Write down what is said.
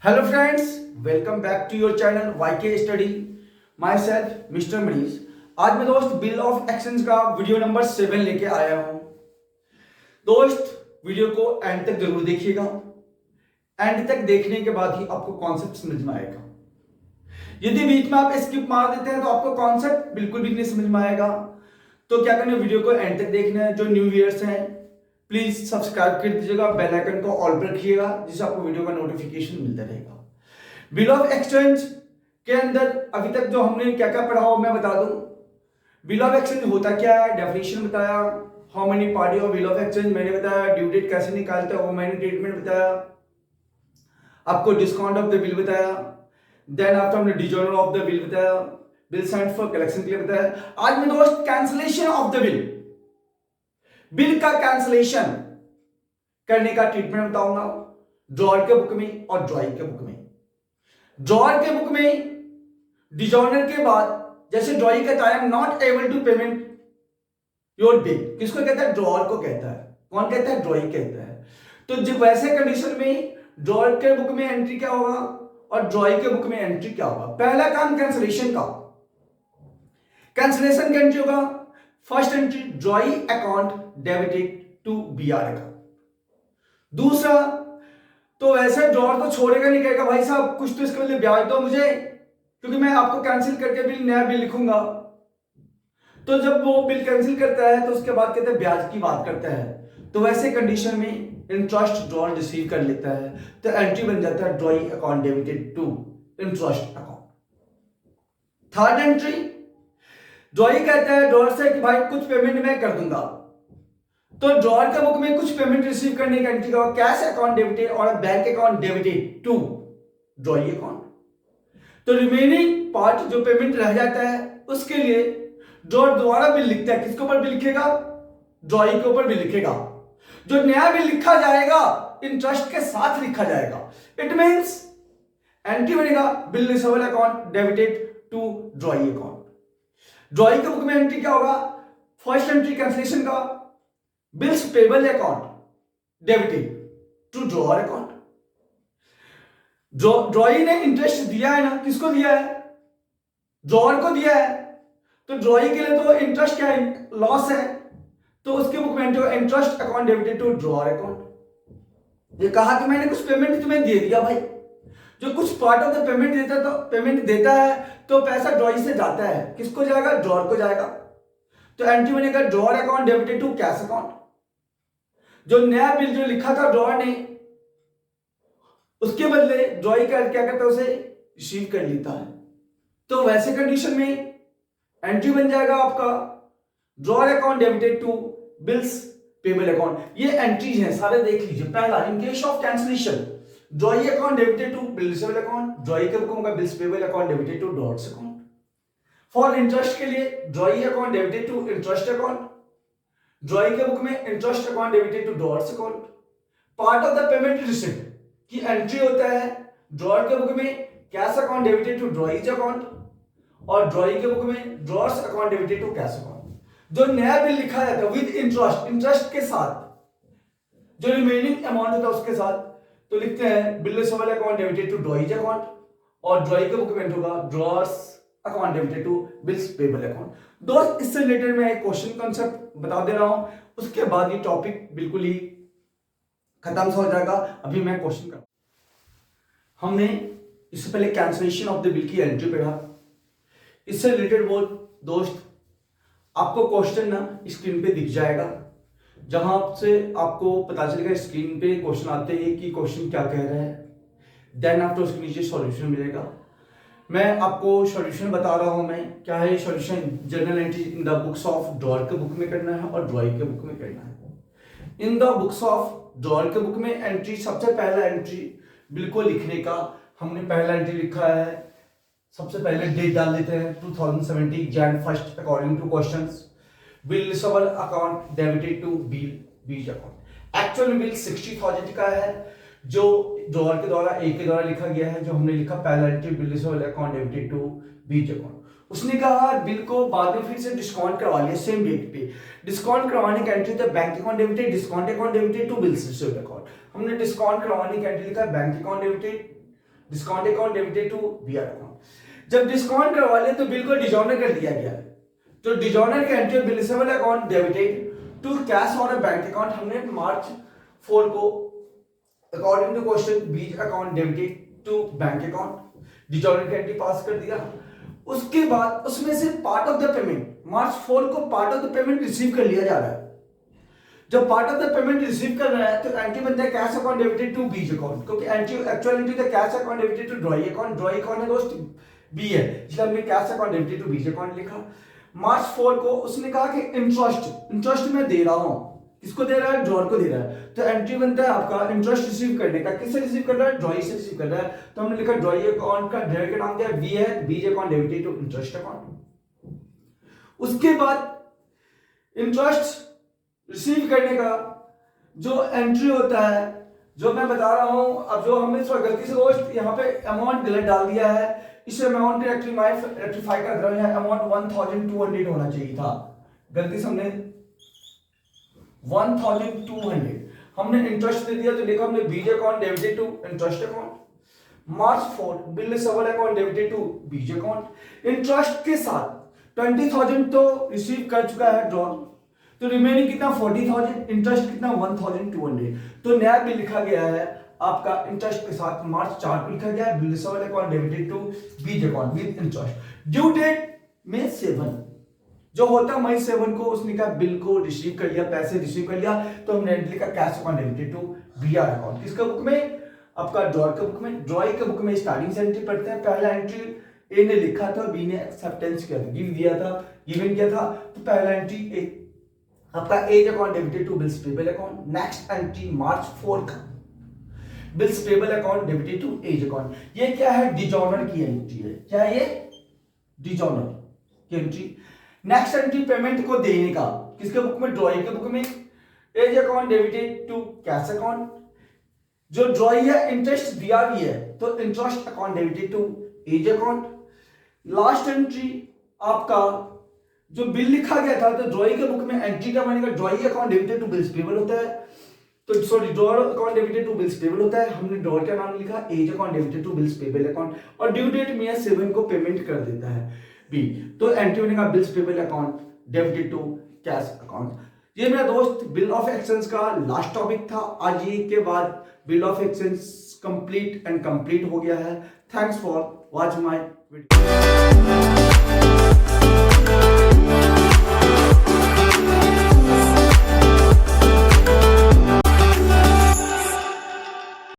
Hello friends, welcome back to your channel YK study. Myself mister Manish. आज मैं दोस्त bill of exchange का video number 7 लेके आया हूं। दोस्त वीडियो को एंड तक जरूर देखिएगा। एंड तक देखने के बाद ही आपको कॉन्सेप्ट समझ में आएगा। यदि बीच में आप स्किप मार देते हैं तो आपको कॉन्सेप्ट बिल्कुल भी नहीं समझ में आएगा। तो क्या करना है, वीडियो को एंड तक देखना है। जो न्यू व्यूअर्स हैं प्लीज सब्सक्राइब कर दीजिएगा, बेल आइकन को ऑल पर रखिएगा जिससे आपको वीडियो का नोटिफिकेशन मिलता रहेगा। बिल ऑफ एक्सचेंज के अंदर अभी तक जो हमने क्या क्या पढ़ा हो मैं बता दूं। बिल ऑफ एक्सचेंज होता क्या है, डेफिनेशन बताया, how many party of bill of exchange मैंने बताया, ड्यू डेट कैसे निकालते हैं वो मैंने ट्रीटमेंट बताया, आपको डिस्काउंट ऑफ द बिल बताया, देन आफ्टर हमने डिजोनर ऑफ द बिल बताया, बिल सेंट फॉर कलेक्शन के लिए बताया। आज मैं दोस्त कैंसलेशन ऑफ द बिल का कैंसलेशन करने का ट्रीटमेंट बताऊंगा ड्रॉअर के बुक में और ड्रॉइंग के बुक में। ड्रॉअर के बुक में डिजोनर के बाद जैसे ड्रॉइंग कहता है not able to payment your bill, किसको कहता है? ड्रॉअर को कहता है। कौन कहता है? ड्रॉइंग कहता है। तो जब वैसे कंडीशन में ड्रॉअर के बुक में एंट्री क्या होगा और ड्रॉइंग के बुक में एंट्री क्या होगा? पहला काम कैंसलेशन का। कैंसलेशन का एंट्री होगा first entry drawing account debited to BR account. दूसरा तो वैसे ड्रॉअर तो छोड़ेगा नहीं, कहेगा भाई साहब कुछ तो इसके लिए ब्याज दो मुझे, क्योंकि मैं आपको कैंसिल करके बिल नया बिल लिखूंगा। तो जब वो बिल कैंसिल करता है तो उसके बाद कहते हैं ब्याज की बात करता है। तो वैसे कंडीशन में इंटरेस्ट ड्रॉअर रिसीव कर लेता है तो एंट्री बन जाता है drawing account debited to interest account. Third entry drawing कहता है ड्रॉअर से कि भाई कुछ पेमेंट मैं कर दूंगा, तो ड्रॉअर के बुक में कुछ पेमेंट रिसीव करने का एंट्री का कैश अकाउंट डेबिटेड और bank account debited to drawing account. तो रिमेनिंग पार्ट जो पेमेंट रह जाता है उसके लिए ड्रॉअर दोबारा बिल लिखता है। किसके ऊपर बिल लिखेगा? ड्रॉइंग के ऊपर बिल लिखेगा। जो नया बिल लिखा जाएगा इंटरेस्ट के साथ लिखा जाएगा। इट मींस एंट्री बनेगा bill receivable account debited to drawing account. Drawing के बुक में एंट्री क्या होगा? फर्स्ट एंट्री कैंसलेशन का bills payable account debited to drawer account. Drawing ने इंटरेस्ट दिया है ना, किसको दिया है? ड्रॉअर को दिया है। तो ड्रॉइंग के लिए तो इंटरेस्ट क्या है? लॉस है। तो उसके बुक में interest account debited to drawer account. ये कहा कि मैंने कुछ पेमेंट तुम्हें दे दिया भाई, जो कुछ पार्ट ऑफ द पेमेंट देता तो पेमेंट देता है तो पैसा ड्रॉइंग से जाता है, किसको जाएगा? ड्रॉअर को जाएगा। तो एंट्री बनेगा drawer account debited to cash account. जो नया बिल जो लिखा था ड्रॉअर ने उसके बदले ड्रॉइंग का क्या करता है? उसे रिसीव कर लेता है। तो वैसे कंडीशन में एंट्री बन जाएगा आपका drawer account debited to bills payable account. ये एंट्रीज हैं सारे, देख लीजिए। पहला in case of cancellation drawing account debited to bill receivable account, drawing के बुक में bills payable account debited to drawers account. For interest के लिए drawing account debited to interest account, drawing के बुक में interest account debited to drawers account. Part of the payment receipt की entry होता है drawer के book में cash account debited to drawing account और ड्रॉइंग के बुक में drawers account debited to cash account. जो नया बिल लिखा जाता है विद इंटरेस्ट के साथ, जो रिमेनिंग अमाउंट होता है उसके साथ, तो लिखते हैं bill receivable account debited to drawing account और ड्रॉइंग के बुक में होगा drawers account debited to bills payable account. दोस्त इससे रिलेटेड मैं एक क्वेश्चन कांसेप्ट बता दे रहा हूं, उसके बाद ये टॉपिक बिल्कुल ही खत्म सा हो जाएगा। अभी मैं क्वेश्चन कर, हमने इससे पहले कैंसलेशन ऑफ द बिल की एंट्री पढ़ा। इससे रिलेटेड वो दोस्त आपको क्वेश्चन ना स्क्रीन पे दिख जाएगा, जहां से आपको पता चलेगा स्क्रीन पे क्वेश्चन आते हैं कि क्वेश्चन क्या कह रहा है। देन आपको उसके नीचे सॉल्यूशन मिलेगा। मैं आपको सॉल्यूशन बता रहा हूं। मैं क्या है solution? Journal entry in the books of drawer के बुक में करना है और ड्रॉइंग के बुक में करना है। In the books of drawer के बुक में एंट्री, सबसे पहला एंट्री बिल को लिखने का हमने पहला एंट्री लिखा है। सबसे पहले डेट डाल देते हैं 2017 Jan 1 according to questions. Bill receivable account debited to B's account. Actual bill 60,000 का है जो ड्रॉअर के द्वारा के द्वारा लिखा गया है। जो हमने लिखा पहला entry bill receivable account debited to B's account. उसने कहा बिल को बाद में फिर से डिस्काउंट करवा लिया सेम डेट पे। डिस्काउंट करवाने का एंट्री था bank account debited, discount account debited to bills receivable account. हमने डिस्काउंट करवाने का एंट्री लिखा bank account debited discount account debited to BR account. जब डिस्काउंट करवा लिया तो बिल को डिजॉनर कर दिया गया, तो डिजॉनर के entry bill receivable account debited to cash on a bank account हमने मार्च 4 को according to question B's account debited to bank account dishonour की एंट्री पास कर दिया। उसके बाद उसमें से part of the payment March 4 को part of the payment receive कर लिया जा रहा है। जब part of the payment receive कर रहा है तो एंट्री बनता है cash account debited to B's account, क्योंकि entry actual entry the cash account debited to drawee account, drawee account है दोस्त बी है, इसलिए हमने cash account debited to B's account लिखा। मार्च 4 को उसने कहा कि इंटरेस्ट मैं दे रहा हूं, किसको दे रहा है, ड्रॉर को दे रहा है, तो एंट्री बनता है आपका इंटरेस्ट रिसीव करने का, किससे रिसीव कर रहा है, ड्रॉई से रिसीव कर रहा है, तो हमने लिखा ड्रॉई अकाउंट का डेबिट का नाम दिया बी है, B's account debited to interest account. उसके बाद इंटरेस्ट रिसीव करने का जो एंट्री होता है, जो मैं बता रहा हूं, अब जो हमने गलती से दोस्त यहाँ पे अमाउंट गलत डाल दिया है, इस अमाउंट रेक्टिफाई कर रहे हैं, अमाउंट 1200 होना चाहिए था, गलती से हमने 1200 हमने इंटरेस्ट दे दिया, तो लिखा हमने B's account debited to interest account. March 4 bill receivable account debited to B's account. Interest के साथ 20,000 तो रिसीव कर चुका है ड्रॉ, तो रिमेनिंग कितना 40,000, इंटरेस्ट कितना 1,200, तो नया बिल लिखा गया है आपका इंटरेस्ट के साथ मार्च 4 को लिखा गया है bill receivable account debited to B's account with interest. Due date May 7 जो होता है मई 7 को उसने कहा बिल को रिसीव कर लिया, पैसे रिसीव कर लिया, तो हमने लिखा cash account debited to BR account. किसका बुक में, आपका ड्रॉर के बुक में। ड्रॉई के बुक में स्टार्टिंग से एंट्री पढ़ते हैं, पहला एंट्री ए ने लिखा था, बी ने एक्सेप्टेंस किया था, गिव दिया था, गिवन किया था, तो पहला एंट्री ए आपका A's account debited to bills payable account. Next entry March 4 का bills payable account debited to A's account. ये क्या है, डिजॉनर की एंट्री है, क्या है ये, डिजॉनर की एंट्री। नेक्स्ट एंट्री पेमेंट को देने का, किसके बुक में, ड्रॉई के बुक में, A's account debited to cash account. जो ड्रॉई है इंटरेस्ट दिया भी है, तो interest account debited to A's account. Last entry आपका जो बिल लिखा गया था, तो ड्रॉई के बुक में एंट्री क्या बनेगा, drawee account debited to bills payable होता है, तो sorry drawer account debited to bills payable होता है, हमने ड्रॉर का नाम लिखा A's account debited to bills payable account, और ड्यू डेट मई 7 को पेमेंट कर देता है बी, तो एंट्री बनेगा bills payable account debited to cash account. ये मेरा दोस्त बिल ऑफ एक्सचेंज का लास्ट टॉपिक था। आज ये के बाद बिल ऑफ एक्सचेंज कंप्लीट हो गया है। Thanks for watch my video.